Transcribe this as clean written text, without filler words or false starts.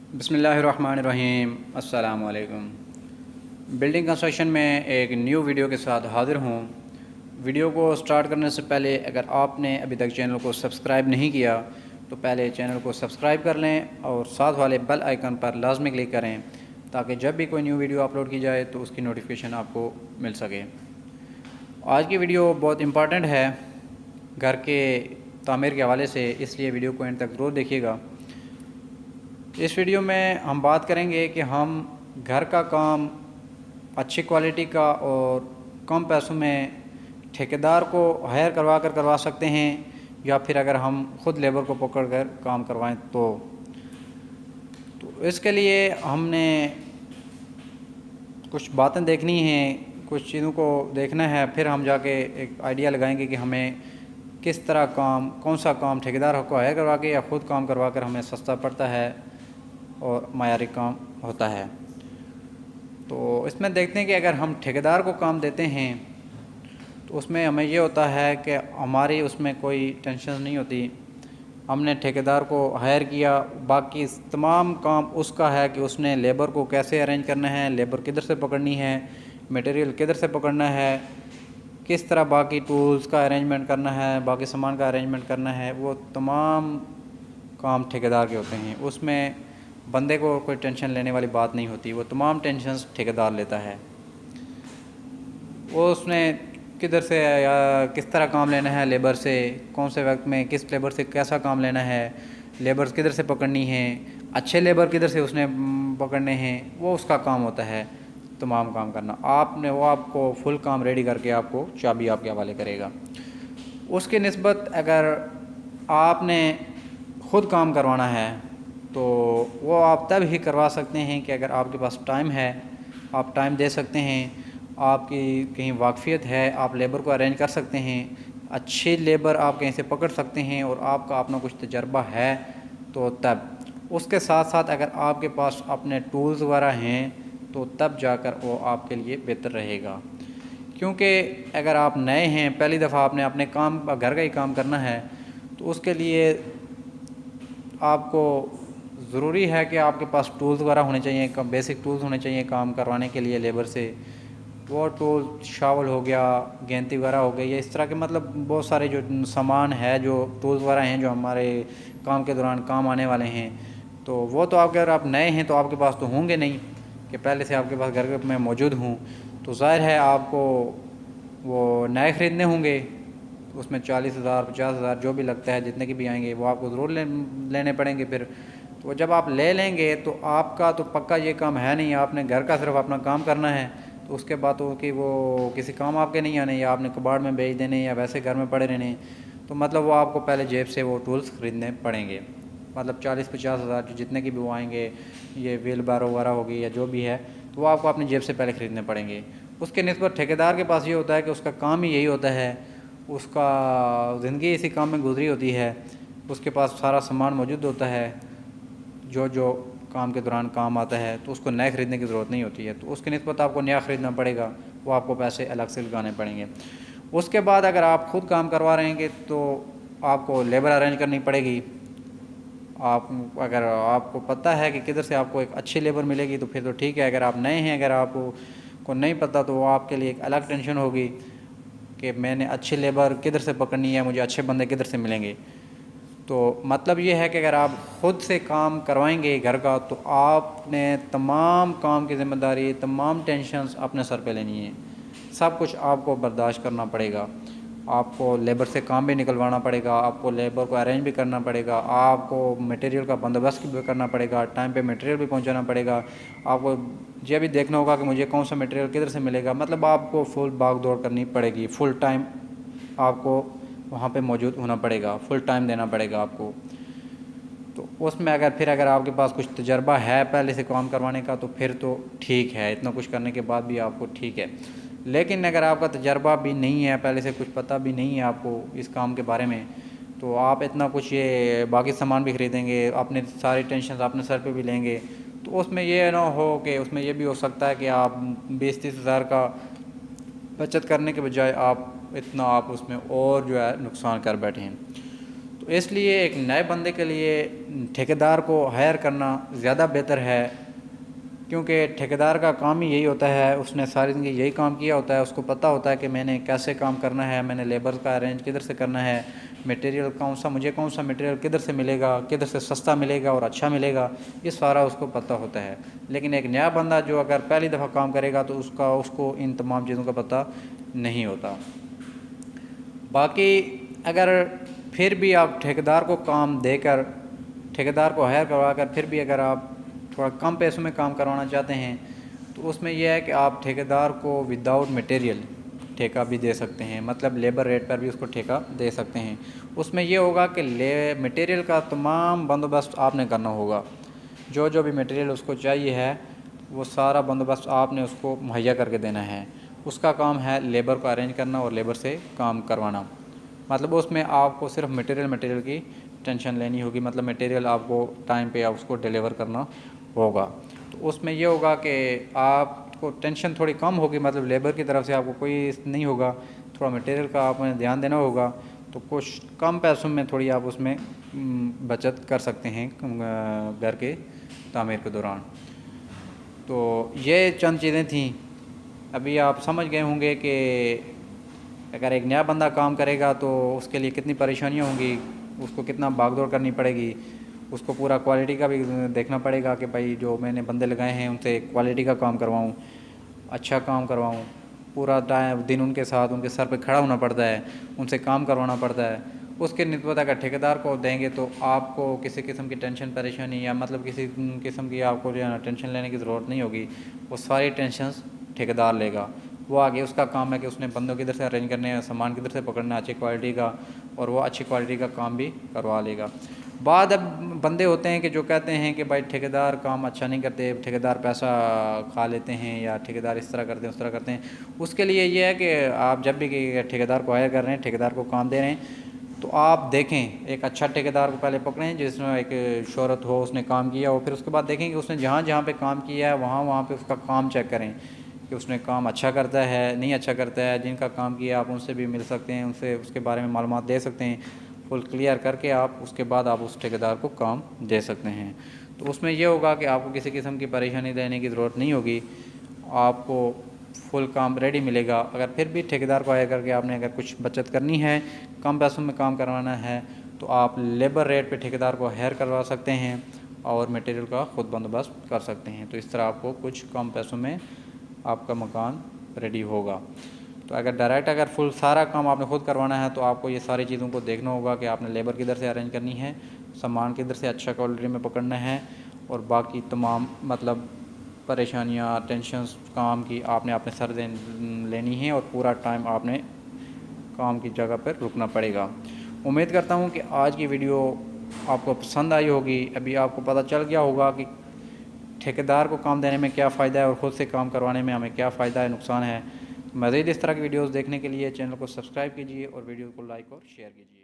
बिस्मिल्लाहिर्रहमानिर्रहीम। अस्सलाम वालेकुम। बिल्डिंग कंस्ट्रक्शन में एक न्यू वीडियो के साथ हाज़िर हूँ। वीडियो को स्टार्ट करने से पहले अगर आपने अभी तक चैनल को सब्सक्राइब नहीं किया तो पहले चैनल को सब्सक्राइब कर लें और साथ वाले बेल आइकन पर लाजमी क्लिक करें ताकि जब भी कोई न्यू वीडियो अपलोड की जाए तो उसकी नोटिफिकेशन आपको मिल सके। आज की वीडियो बहुत इम्पॉर्टेंट है घर के तामीर के हवाले से, इसलिए वीडियो को एंड तक ज़रूर देखिएगा। इस वीडियो में हम बात करेंगे कि हम घर का काम अच्छी क्वालिटी का और कम पैसों में ठेकेदार को हायर करवा सकते हैं या फिर अगर हम ख़ुद लेबर को पकड़ कर काम करवाएं तो इसके लिए हमने कुछ बातें देखनी हैं, कुछ चीज़ों को देखना है, फिर हम जाके एक आइडिया लगाएंगे कि हमें किस तरह काम, कौन सा काम ठेकेदार को हायर करवा के या ख़ुद काम करवा कर हमें सस्ता पड़ता है और मायारी काम होता है। तो इसमें देखते हैं कि अगर हम ठेकेदार को काम देते हैं तो उसमें हमें ये होता है कि हमारी उसमें कोई टेंशन नहीं होती। हमने ठेकेदार को हायर किया, बाकी तमाम काम उसका है कि उसने लेबर को कैसे अरेंज करना है, लेबर किधर से पकड़नी है, मटेरियल किधर से पकड़ना है, किस तरह बाकी टूल्स का अरेंजमेंट करना है, बाकी सामान का अरेंजमेंट करना है, वो तमाम काम ठेकेदार के होते हैं। उसमें बंदे को कोई टेंशन लेने वाली बात नहीं होती, वो तमाम टेंशन ठेकेदार लेता है। वो उसने किधर से या किस तरह काम लेना है, लेबर से कौन से वक्त में किस लेबर से कैसा काम लेना है, लेबर किधर से पकड़नी है, अच्छे लेबर किधर से उसने पकड़ने हैं, वो उसका काम होता है तमाम काम करना। वो आपको फुल काम रेडी करके आपको चाबी आपके हवाले करेगा। उसकी निस्बत अगर आपने ख़ुद काम करवाना है तो वो आप तब ही करवा सकते हैं कि अगर आपके पास टाइम है, आप टाइम दे सकते हैं, आपकी कहीं वाकफ़ियत है, आप लेबर को अरेंज कर सकते हैं, अच्छी लेबर आप कहीं से पकड़ सकते हैं और आपका अपना कुछ तजर्बा है तो तब। उसके साथ साथ अगर आपके पास अपने टूल्स वगैरह हैं तो तब जाकर वो आपके लिए बेहतर रहेगा। क्योंकि अगर आप नए हैं, पहली दफ़ा आपने अपने काम घर का ही काम करना है तो उसके लिए आपको ज़रूरी है कि आपके पास टूल्स वगैरह होने चाहिए, बेसिक टूल्स होने चाहिए काम करवाने के लिए लेबर से। वो टूल शावल हो गया, गेंती वगैरह हो गई, या इस तरह के मतलब बहुत सारे जो सामान है, जो टूल्स वगैरह हैं जो हमारे काम के दौरान काम आने वाले हैं, तो वो तो अगर आप नए हैं तो आपके पास तो होंगे नहीं कि पहले से आपके पास घर में मौजूद हों, तो ज़ाहिर है आपको वो नए ख़रीदने होंगे। उसमें 40,000 50,000 जो भी लगता है, जितने के भी आएंगे वो आपको ज़रूर लेने पड़ेंगे। फिर तो जब आप ले लेंगे तो आपका तो पक्का ये काम है नहीं, आपने घर का सिर्फ अपना काम करना है, तो उसके बाद तो कि वो किसी काम आपके नहीं आने, या आपने कबाड़ में बेच देने या वैसे घर में पड़े रहने, तो मतलब वो आपको पहले जेब से वो टूल्स ख़रीदने पड़ेंगे। मतलब 40-50,000 जो जितने की भी वो आएंगे, ये व्हील बारो वगैरह होगी या जो भी है, तो वो आपको अपनी जेब से पहले ख़रीदने पड़ेंगे। उसके निस्बत ठेकेदार के पास ये होता है कि उसका काम ही यही होता है, उसका ज़िंदगी इसी काम में गुजरी होती है, उसके पास सारा सामान मौजूद होता है जो जो काम के दौरान काम आता है, तो उसको नए ख़रीदने की ज़रूरत नहीं होती है। तो उसके निस्बत आपको नया ख़रीदना पड़ेगा, वो आपको पैसे अलग से लगाने पड़ेंगे। उसके बाद अगर आप ख़ुद काम करवा रहेंगे तो आपको लेबर अरेंज करनी पड़ेगी। अगर आपको पता है कि किधर से आपको एक अच्छी लेबर मिलेगी तो फिर तो ठीक है। अगर आप नए हैं, अगर आपको नहीं पता, तो वो आपके लिए एक अलग टेंशन होगी कि मैंने अच्छी लेबर किधर से पकड़नी है, मुझे अच्छे बंदे किधर से मिलेंगे। तो मतलब ये है कि अगर आप ख़ुद से काम करवाएंगे घर का तो आपने तमाम काम की ज़िम्मेदारी, तमाम टेंशन्स अपने सर पे लेनी है, सब कुछ आपको बर्दाश्त करना पड़ेगा। आपको लेबर से काम भी निकलवाना पड़ेगा, आपको लेबर को अरेंज भी करना पड़ेगा, आपको मटेरियल का बंदोबस्त भी करना पड़ेगा, टाइम पे मटेरियल भी पहुंचाना पड़ेगा, आपको ये भी देखना होगा कि मुझे कौन सा मटेरियल किधर से मिलेगा। मतलब आपको फुल भाग दौड़ करनी पड़ेगी, फुल टाइम आपको वहाँ पे मौजूद होना पड़ेगा, फुल टाइम देना पड़ेगा आपको। तो उसमें अगर आपके पास कुछ तजर्बा है पहले से काम करवाने का तो फिर तो ठीक है, इतना कुछ करने के बाद भी आपको ठीक है। लेकिन अगर आपका तजर्बा भी नहीं है, पहले से कुछ पता भी नहीं है आपको इस काम के बारे में, तो आप इतना कुछ ये बाकी सामान भी ख़रीदेंगे, अपने सारी टेंशन अपने सर पे भी लेंगे, तो उसमें ये ना हो कि उसमें ये भी हो सकता है कि आप 20-30 हज़ार का बचत करने के बजाय आप उसमें और जो है नुकसान कर बैठे हैं। तो तो इसलिए एक नए बंदे के लिए ठेकेदार को हायर करना ज़्यादा बेहतर है, क्योंकि ठेकेदार का काम ही यही होता है, उसने सारी ज़िंदगी यही काम किया होता है, उसको पता होता है कि मैंने कैसे काम करना है, मैंने लेबर का अरेंज किधर से करना है, मटेरियल कौन सा मटेरियल किधर से मिलेगा, किधर से सस्ता मिलेगा और अच्छा मिलेगा, ये सारा उसको पता होता है। लेकिन एक नया बंदा जो अगर पहली दफ़ा काम करेगा तो उसको इन तमाम चीज़ों का पता नहीं होता। बाकी अगर फिर भी आप ठेकेदार को काम देकर, ठेकेदार को हायर करवा कर फिर भी अगर आप थोड़ा कम पैसों में काम करवाना चाहते हैं तो उसमें यह है कि आप ठेकेदार को विदाउट मटेरियल ठेका भी दे सकते हैं, मतलब लेबर रेट पर भी उसको ठेका दे सकते हैं। उसमें यह होगा कि मटेरियल का तमाम बंदोबस्त आपने करना होगा, जो जो भी मटेरियल उसको चाहिए है वो सारा बंदोबस्त आपने उसको मुहैया करके देना है। उसका काम है लेबर को अरेंज करना और लेबर से काम करवाना। मतलब उसमें आपको सिर्फ मटेरियल की टेंशन लेनी होगी, मतलब मटेरियल आपको टाइम पे उसको डिलीवर करना होगा। तो उसमें ये होगा कि आपको टेंशन थोड़ी कम होगी, मतलब लेबर की तरफ से आपको कोई नहीं होगा, थोड़ा मटेरियल का आपने ध्यान देना होगा, तो कुछ कम पैसों में थोड़ी आप उसमें बचत कर सकते हैं घर के तामीर के दौरान। तो ये चंद चीज़ें थीं। अभी आप समझ गए होंगे कि अगर एक नया बंदा काम करेगा तो उसके लिए कितनी परेशानियाँ होंगी, उसको कितना भागदौड़ करनी पड़ेगी, उसको पूरा क्वालिटी का भी देखना पड़ेगा कि भाई जो मैंने बंदे लगाए हैं उनसे क्वालिटी का काम करवाऊँ, अच्छा काम करवाऊँ, पूरा टाइम दिन उनके साथ उनके सर पे खड़ा होना पड़ता है, उनसे काम करवाना पड़ता है। उसके निस्बत अगर ठेकेदार को देंगे तो आपको किसी किस्म की टेंशन परेशानी या मतलब किसी किस्म की आपको जो है ना टेंशन लेने की ज़रूरत नहीं होगी। वो सारी टेंशन्स ठेकेदार लेगा। वो आगे उसका काम है कि उसने बंदों किधर से अरेंज करने हैं, सामान किधर से पकड़ना है अच्छी क्वालिटी का, और वो अच्छी क्वालिटी का काम भी करवा लेगा। बाद अब बंदे होते हैं कि जो कहते हैं कि भाई ठेकेदार काम अच्छा नहीं करते, ठेकेदार पैसा खा लेते हैं, या ठेकेदार इस तरह करते हैं उस तरह करते हैं। उसके लिए ये है कि आप जब भी ठेकेदार को हायर कर रहे हैं, ठेकेदार को काम दे रहे हैं, तो आप देखें एक अच्छा ठेकेदार को पहले पकड़ें जिसमें एक शोहरत हो, उसने काम किया हो। फिर उसके बाद देखें कि उसने जहाँ जहाँ पे काम किया है वहाँ पे उसका काम चेक करें कि उसने काम अच्छा करता है नहीं अच्छा करता है। जिनका काम किया आप उनसे भी मिल सकते हैं, उनसे उसके बारे में मालूमात दे सकते हैं। फुल क्लियर करके आप उसके बाद आप उस ठेकेदार को काम दे सकते हैं। तो उसमें यह होगा कि आपको किसी किस्म की परेशानी लेने की ज़रूरत नहीं होगी, आपको फुल काम रेडी मिलेगा। अगर फिर भी ठेकेदार को हायर करके आपने अगर कुछ बचत करनी है, कम पैसों में काम करवाना है, तो आप लेबर रेट पे ठेकेदार को हायर करवा सकते हैं और मटेरियल का ख़ुद बंदोबस्त कर सकते हैं। तो इस तरह आपको कुछ कम पैसों में आपका मकान रेडी होगा। तो अगर डायरेक्ट अगर फुल सारा काम आपने ख़ुद करवाना है तो आपको ये सारी चीज़ों को देखना होगा कि आपने लेबर किधर से अरेंज करनी है, सामान किधर से अच्छा क्वालिटी में पकड़ना है, और बाकी तमाम मतलब परेशानियाँ टेंशन्स काम की आपने अपने सर लेनी है, और पूरा टाइम आपने काम की जगह पर रुकना पड़ेगा। उम्मीद करता हूँ कि आज की वीडियो आपको पसंद आई होगी। अभी आपको पता चल गया होगा कि ठेकेदार को काम देने में क्या फ़ायदा है और ख़ुद से काम करवाने में हमें क्या फ़ायदा है, नुकसान है। मज़ीद इस तरह की वीडियोस देखने के लिए चैनल को सब्सक्राइब कीजिए और वीडियो को लाइक और शेयर कीजिए।